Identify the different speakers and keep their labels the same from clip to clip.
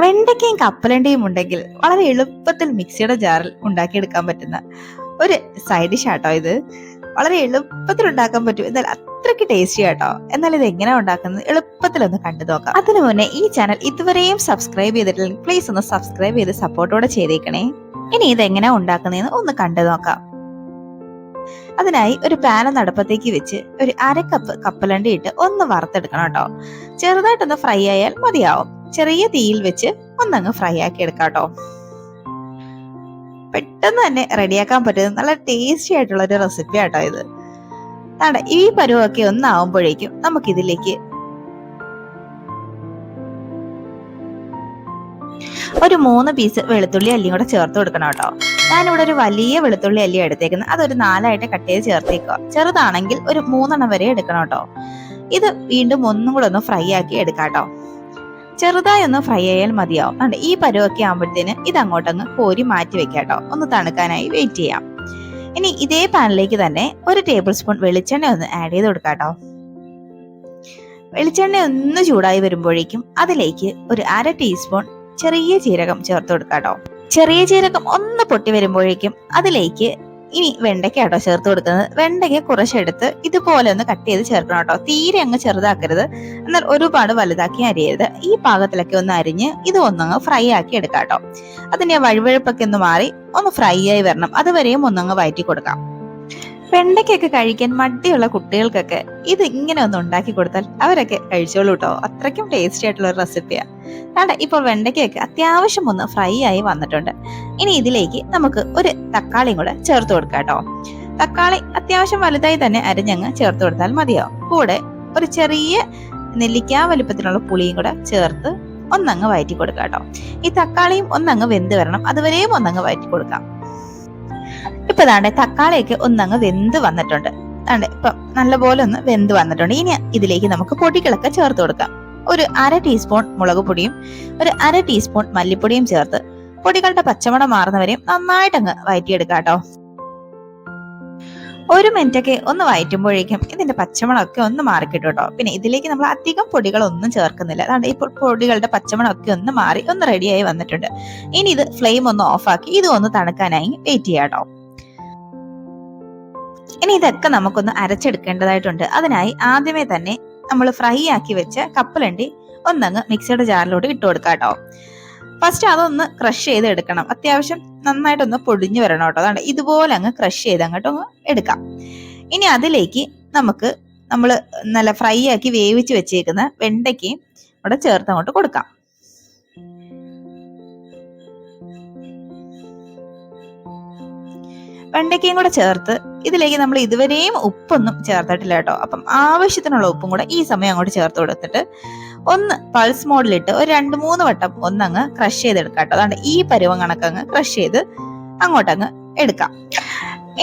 Speaker 1: വെണ്ടയ്ക്കയും കപ്പലണ്ടിയും ഉണ്ടെങ്കിൽ വളരെ എളുപ്പത്തിൽ മിക്സിയുടെ ജാറിൽ ഉണ്ടാക്കിയെടുക്കാൻ പറ്റുന്ന ഒരു സൈഡ് ഡിഷ് ആട്ടോ ഇത്. വളരെ എളുപ്പത്തിൽ ഉണ്ടാക്കാൻ പറ്റും, എന്നാൽ അത്രയ്ക്ക് ടേസ്റ്റി ആട്ടോ. എന്നാൽ ഇത് എങ്ങനെയാ ഉണ്ടാക്കുന്നത് എളുപ്പത്തിൽ ഒന്ന് കണ്ടു നോക്കാം. അതിനു മുന്നേ ഈ ചാനൽ ഇതുവരെയും സബ്സ്ക്രൈബ് ചെയ്തിട്ടില്ലെങ്കിൽ പ്ലീസ് ഒന്ന് സബ്സ്ക്രൈബ് ചെയ്ത് സപ്പോർട്ടോടെ ചെയ്തേക്കണേ. ഇനി ഇത് എങ്ങനെയാ ഉണ്ടാക്കുന്നതെന്ന് ഒന്ന് കണ്ടു നോക്കാം. അതിനായി ഒരു പാൻ നടപ്പത്തേക്ക് വെച്ച് ഒരു 1/2 കപ്പ് കപ്പലണ്ടി ഇട്ട് ഒന്ന് വറുത്തെടുക്കണം കേട്ടോ. ചെറുതായിട്ടൊന്ന് ഫ്രൈ ആയാൽ മതിയാവും. ചെറിയ തീയിൽ വെച്ച് ഒന്നങ്ങ് ഫ്രൈ ആക്കി എടുക്കാം കേട്ടോ. പെട്ടെന്ന് തന്നെ റെഡിയാക്കാൻ പറ്റുന്ന നല്ല ടേസ്റ്റി ആയിട്ടുള്ള ഒരു റെസിപ്പി ആട്ടോ ഇത്. ഈ പരുവൊക്കെ ഒന്നാവുമ്പോഴേക്കും നമുക്കിതിലേക്ക് ഒരു 3 പീസ് വെളുത്തുള്ളി അല്ലിയും കൂടെ ചേർത്ത് കൊടുക്കണം കേട്ടോ. ഞാനിവിടെ ഒരു വലിയ വെളുത്തുള്ളി അല്ലി എടുത്തേക്കുന്നത്, അതൊരു 4ആയിട്ട് കട്ട് ചെയ്ത് ചേർത്തേക്കുക. ചെറുതാണെങ്കിൽ ഒരു 3 എണ്ണം വരെ എടുക്കണം കേട്ടോ. ഇത് വീണ്ടും ഒന്നും കൂടെ ഒന്ന് ഫ്രൈ ആക്കി എടുക്കാം കേട്ടോ. ചെറുതായി ഒന്ന് ഫ്രൈ ആയാൽ മതിയാവും. ഈ പരുവൊക്കെ ആകുമ്പോഴത്തേന് ഇത് അങ്ങോട്ടങ്ങ് കോരി മാറ്റി വെക്കാം കേട്ടോ. ഒന്ന് തണുക്കാനായി വെയിറ്റ് ചെയ്യാം. ഇനി ഇതേ പാനിലേക്ക് തന്നെ 1 ടേബിൾ സ്പൂൺ വെളിച്ചെണ്ണ ഒന്ന് ആഡ് ചെയ്ത് കൊടുക്കാം കേട്ടോ. വെളിച്ചെണ്ണ ഒന്ന് ചൂടായി വരുമ്പോഴേക്കും അതിലേക്ക് ഒരു 1/2 ടീസ്പൂൺ ചെറിയ ജീരകം ചേർത്ത് കൊടുക്കാം കേട്ടോ. ചെറിയ ജീരകം ഒന്ന് പൊട്ടി വരുമ്പോഴേക്കും അതിലേക്ക് ഇനി വെണ്ടയ്ക്ക കേട്ടോ ചേർത്ത് കൊടുക്കുന്നത്. വെണ്ടയ്ക്ക കുറച്ചെടുത്ത് ഇതുപോലെ ഒന്ന് കട്ട് ചെയ്ത് ചേർക്കണം കേട്ടോ. തീരെ അങ്ങ് ചെറുതാക്കരുത്, എന്നാൽ ഒരുപാട് വലുതാക്കി അരിയരുത്. ഈ പാകത്തിലൊക്കെ ഒന്ന് അരിഞ്ഞ് ഇത് ഒന്നങ്ങ് ഫ്രൈ ആക്കി എടുക്കാം കേട്ടോ. അതിന്റെ വഴുവഴുപ്പൊക്കെ ഒന്ന് മാറി ഒന്ന് ഫ്രൈ ആയി വരണം, അതുവരെയും ഒന്നങ്ങ് വഴറ്റി കൊടുക്കാം. വെണ്ടയ്ക്കൊക്കെ കഴിക്കാൻ മടിയുള്ള കുട്ടികൾക്കൊക്കെ ഇത് ഇങ്ങനെ ഒന്ന് ഉണ്ടാക്കി കൊടുത്താൽ അവരൊക്കെ കഴിച്ചോളൂ കേട്ടോ. അത്രയ്ക്കും ടേസ്റ്റി ആയിട്ടുള്ള ഒരു റെസിപ്പിയാണ്. ഇപ്പോൾ വെണ്ടയ്ക്കൊക്കെ അത്യാവശ്യം ഒന്ന് ഫ്രൈ ആയി വന്നിട്ടുണ്ട്. ഇനി ഇതിലേക്ക് നമുക്ക് ഒരു തക്കാളിയും കൂടെ ചേർത്ത് കൊടുക്കാം കേട്ടോ. തക്കാളി അത്യാവശ്യം വലുതായി തന്നെ അരിഞ്ഞങ്ങ് ചേർത്ത് കൊടുത്താൽ മതിയാവും. കൂടെ ഒരു ചെറിയ നെല്ലിക്ക വലുപ്പത്തിലുള്ള പുളിയും കൂടെ ചേർത്ത് ഒന്നങ്ങ് വഴറ്റി കൊടുക്കാം കേട്ടോ. ഈ തക്കാളിയും ഒന്നങ്ങ് വെന്ത് വരണം, അതുവരെയും ഒന്നങ്ങ് വഴറ്റി കൊടുക്കാം. ഇപ്പൊ തക്കാളിയൊക്കെ ഒന്നങ്ങ് വെന്ത് വന്നിട്ടുണ്ട്. ഇപ്പൊ നല്ലപോലെ ഒന്ന് വെന്ത് വന്നിട്ടുണ്ട്. ഇനി ഇതിലേക്ക് നമുക്ക് പൊടികളൊക്കെ ചേർത്ത് കൊടുക്കാം. ഒരു 1/2 ടീസ്പൂൺ മുളക് പൊടിയും ഒരു 1/2 ടീസ്പൂൺ മല്ലിപ്പൊടിയും ചേർത്ത് പൊടികളുടെ പച്ചമണം മാറുന്നവരെയും നന്നായിട്ടങ്ങ് വഴറ്റിയെടുക്കാം കേട്ടോ. 1 മിനിറ്റൊക്കെ ഒന്ന് വഴറ്റുമ്പോഴേക്കും ഇതിന്റെ പച്ചമണമൊക്കെ ഒന്ന് മാറിക്കിട്ടും കേട്ടോ. പിന്നെ ഇതിലേക്ക് നമ്മൾ അധികം പൊടികളൊന്നും ചേർക്കുന്നില്ല. ഇപ്പോൾ പൊടികളുടെ പച്ചമണമൊക്കെ ഒന്ന് മാറി ഒന്ന് റെഡിയായി വന്നിട്ടുണ്ട്. ഇനി ഇത് ഫ്ലെയിം ഒന്ന് ഓഫാക്കി ഇത് ഒന്ന് തണുക്കാനായി വെയിറ്റ് ചെയ്യാം കേട്ടോ. ഇനി ഇതൊക്കെ നമുക്കൊന്ന് അരച്ചെടുക്കേണ്ടതായിട്ടുണ്ട്. അതിനായി ആദ്യമേ തന്നെ നമ്മൾ ഫ്രൈ ആക്കി വെച്ച കപ്പലണ്ടി ഒന്നങ്ങ് മിക്സിയുടെ ജാറിലോട്ട് ഇട്ട് കൊടുക്കാം കേട്ടോ. ഫസ്റ്റ് അതൊന്ന് ക്രഷ് ചെയ്ത് എടുക്കണം. അത്യാവശ്യം നന്നായിട്ടൊന്ന് പൊടിഞ്ഞു വരണം കേട്ടോ. അതാണ് ഇതുപോലെ അങ്ങ് ക്രഷ് ചെയ്ത് അങ്ങോട്ടൊന്ന് എടുക്കാം. ഇനി അതിലേക്ക് നമുക്ക് നമ്മൾ നല്ല ഫ്രൈ ആക്കി വേവിച്ച് വെച്ചേക്കുന്ന വെണ്ടയ്ക്കയും ഇവിടെ ചേർത്ത് അങ്ങോട്ട് കൊടുക്കാം. വെണ്ടയ്ക്കയും കൂടെ ചേർത്ത് ഇതിലേക്ക് നമ്മൾ ഇതുവരെയും ഉപ്പൊന്നും ചേർത്തിട്ടില്ല കേട്ടോ. അപ്പം ആവശ്യത്തിനുള്ള ഉപ്പും കൂടെ ഈ സമയം അങ്ങോട്ട് ചേർത്ത് കൊടുത്തിട്ട് ഒന്ന് പൾസ് മോഡിലിട്ട് ഒരു 2-3 വട്ടം ഒന്നങ്ങ് ക്രഷ് ചെയ്തെടുക്കാം കേട്ടോ. അതാണ് ഈ പരുവം കണക്കങ്ങ് ക്രഷ് ചെയ്ത് അങ്ങോട്ടങ്ങ് എടുക്കാം.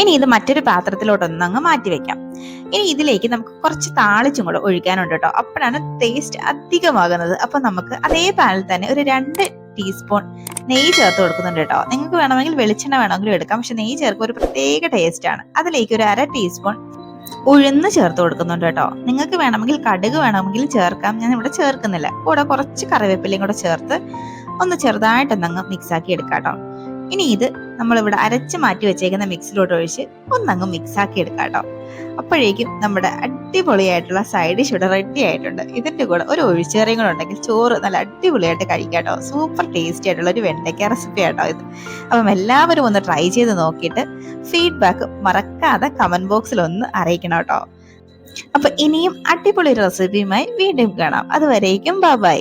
Speaker 1: ഇനി ഇത് മറ്റൊരു പാത്രത്തിലോട്ടൊന്നങ്ങ് മാറ്റി വെക്കാം. ഇനി ഇതിലേക്ക് നമുക്ക് കുറച്ച് താളിച്ചും കൂടെ ഒഴിക്കാനുണ്ട് കേട്ടോ. അപ്പോഴാണ് ടേസ്റ്റ് അധികമാകുന്നത്. അപ്പൊ നമുക്ക് അതേ പാനിൽ തന്നെ ഒരു 2 ടീസ്പൂൺ നെയ്യ് ചേർത്ത് കൊടുക്കുന്നുണ്ട് കേട്ടോ. നിങ്ങൾക്ക് വേണമെങ്കിൽ വെളിച്ചെണ്ണ വേണമെങ്കിലും എടുക്കാം, പക്ഷെ നെയ്യ് ചേർക്കുക ഒരു പ്രത്യേക ടേസ്റ്റ് ആണ്. അതിലേക്ക് ഒരു 1/2 ടീസ്പൂൺ ഉഴുന്ന് ചേർത്ത് കൊടുക്കുന്നുണ്ട് കേട്ടോ. നിങ്ങൾക്ക് വേണമെങ്കിൽ കടുക് വേണമെങ്കിൽ ചേർക്കാം, ഞാൻ ഇവിടെ ചേർക്കുന്നില്ല. കൂടെ കുറച്ച് കറിവേപ്പിലയും കൂടെ ചേർത്ത് ഒന്ന് ചെറുതായിട്ടൊന്നങ്ങ് മിക്സ് ആക്കി എടുക്കാം കേട്ടോ. ഇനി ഇത് നമ്മളിവിടെ അരച്ച് മാറ്റി വെച്ചേക്കുന്ന മിക്സിലോട്ട് ഒഴിച്ച് ഒന്നങ്ങ് മിക്സ് ആക്കി എടുക്കാം കേട്ടോ. അപ്പോഴേക്കും നമ്മുടെ അടിപൊളിയായിട്ടുള്ള സൈഡ് ഡിഷ് ഇവിടെ റെഡി ആയിട്ടുണ്ട്. ഇതിന്റെ കൂടെ ഒരു ഒഴിച്ചേറിയും കൂടെ ഉണ്ടെങ്കിൽ ചോറ് നല്ല അടിപൊളിയായിട്ട് കഴിക്കാം കേട്ടോ. സൂപ്പർ ടേസ്റ്റി ആയിട്ടുള്ള ഒരു വെണ്ടയ്ക്ക റെസിപ്പി ആട്ടോ ഇത്. അപ്പം എല്ലാവരും ഒന്ന് ട്രൈ ചെയ്ത് നോക്കിയിട്ട് ഫീഡ്ബാക്ക് മറക്കാതെ കമന്റ് ബോക്സിൽ ഒന്ന് അറിയിക്കണം കേട്ടോ. അപ്പൊ ഇനിയും അടിപൊളി റെസിപ്പിയുമായി വീണ്ടും കാണാം. അതുവരേക്കും ബൈ ബൈ.